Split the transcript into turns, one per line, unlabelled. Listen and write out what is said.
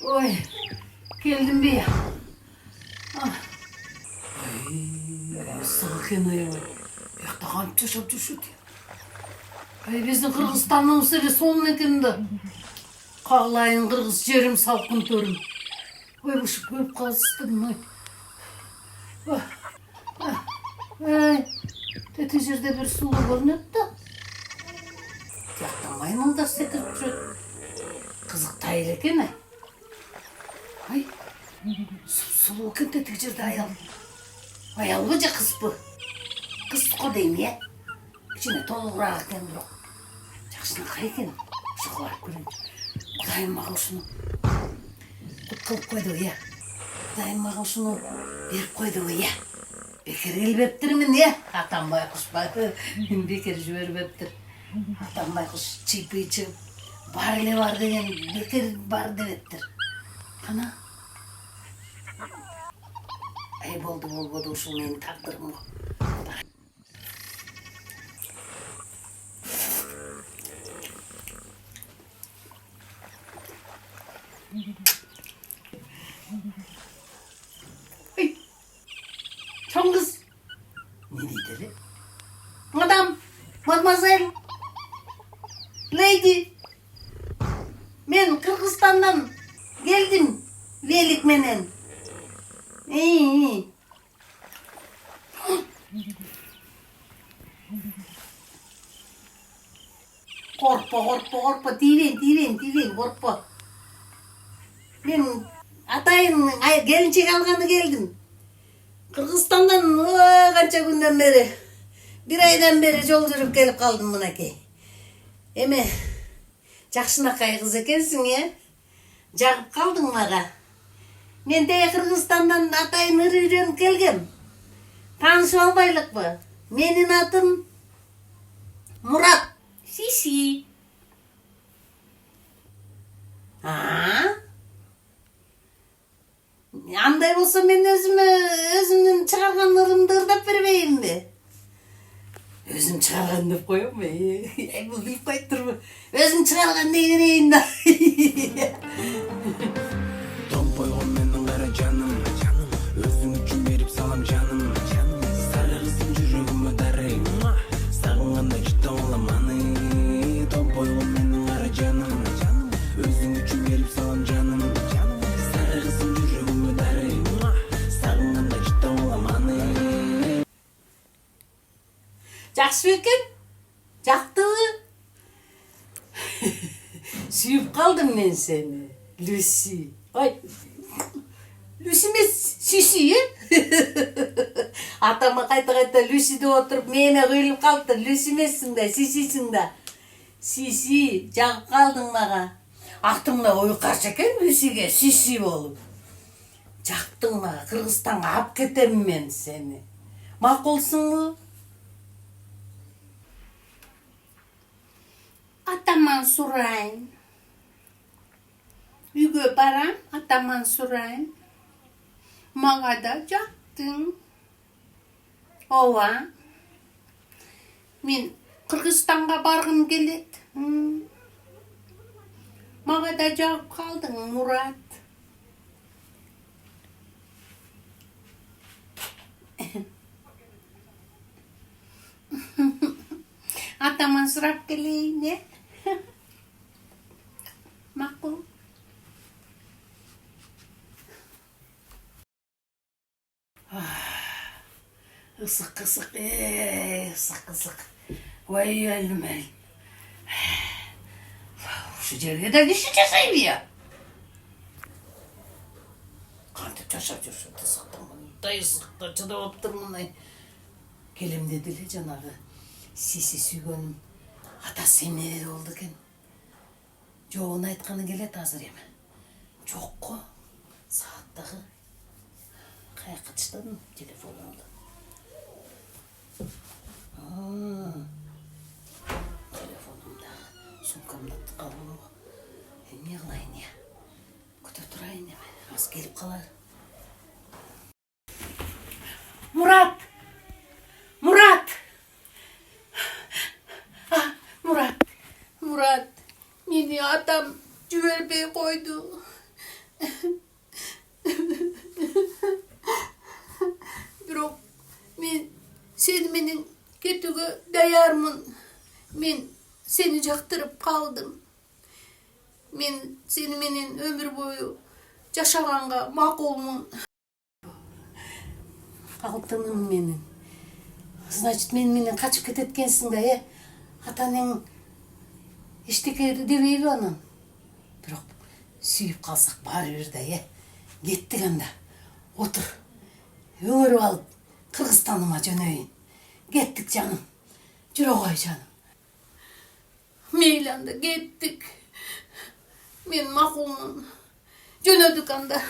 Oy, geldim bir ya. Ah. Ay, sıkın ayı. Yakta kanıp çaşap düşürdü. Ay, bizim Kırgızstan'ın sırrı son nekinde. Kağlayın Kırgız jerim salkın törüm. Oy, bu şu köp kalsıstım. Ay. Ah, ah. Ay, tete jerde bir sulu görünüp da. Yakta maymun da sekirip жүрөт. Kızık tayır eкен ay. Ay, sulu eкен tete jerde ayal. Ayal bı je kız bu? Kız ko deyim ya. İçine толығырақ eкен бирок. Жақшынакай екен. Ошоға барып көрейін. Құдайым маған ушуну құт қылып қойды иә. Құдайым маған ушуну беріп қойды иә. Бекер келбептірмін иә. Атам байқұс ба. Бекер жібербептір. Атам байқұс чипи чығып бар эле бар деген бекер бар дебептир. Қана. Ай болды болбоду ушул менин тагдырым го. Ay, Çonguz. Ne dedi? Madam, mademoiselle, lady. Men Kırgızistan'dan geldim. Velik menen. İyi. Korkma. Diren, korkma. Ben atayın gelinçek alganı geldim. Kırgızistan'dan kança günden beri, bir aydan beri yol жүрүп kelip kaldım mınaki. Eme, жақшынакай kız ekensin ya. Jagıp kaldın maga. Men de Kırgızistan'dan atayın үйрөнүp kelgem. Tanışıp albaylıkpı. Menin atım Murat. Sisi. Андай болса мен өзімнің шығарғанларымды ырдап бербеймін бе? Өзім шығарған деп қоямын ба? Бұл біліп қойып тұр ба? Өзім шығарған дегенейін да.
Томпойғын менің қара жаным, өзің үшін беріп салам жаным. Сары қызым жүрегіме дарай, сағынғанда жіті оламаны. Томпойғын менің қара жаным, өзің үшін беріп салам жаным. Сары қызым жүрегіме дарай, сағынғанда жіті оламаны.
Жақсы екен? Жақты. Сүйіп қалдым мен сені, Люси. Ай, Люси емес, Сиси, Атама қайта Люси деп отырып, мене құйылып қалыпты. Люси емессің да, Сисисің да. Сиси, жағып қалдың маға. Ақтыңда ой қаршы екен Люсиге, Сиси болып. Жақтың маға, Қырғызстанға алып кетемін мен сені. Мақұлсың ба? Атаман сұрайын. Үйге барам, атаман сұрайын. Маға да жақтың. Ова. Мен Қырғызстанға барғым келет. Маға да жағып қалдың, Мурат. Атаман сұрап келейін, не? Мақұл. Isık. Isık. Vay elim. Şu жерге de düşü жасайбы ya. Kantip жашап жүрсün, ысыктан мындай ысыкта чыдап отурмун. Келем деди эле жанагы Сиси сүйгөнүм атасы эмне болду экен. Жоогун айтканы келет азыр эми. Жок го. Сааттагы каяка чыдадым телефонумду. Telefonumda, suмкамда қалып. Не қылайын я? Күтіп тұрайын я. Az келіп қалар. Murat! Murat! Meni atam жібербей қойды. Biroq men sen menin ketüge dayarmın. Men seni jaktırıp kaldım. Men seni menin ömür boyu jaşaganга makulmun. Алтыным менин. Значит, мен менен качып кететкенсиң да, атаның эчтеке дебейби анан. Бирок сүйүп калсак баары бир да, кеттик анда. Отур. Өңөрүп алып Кыргызстаныма жөнөйүн. Кеттик жаным. Жүрө кой жаным. Мейли анда кеттик. Мен макулмун. Жөнөдүк анда.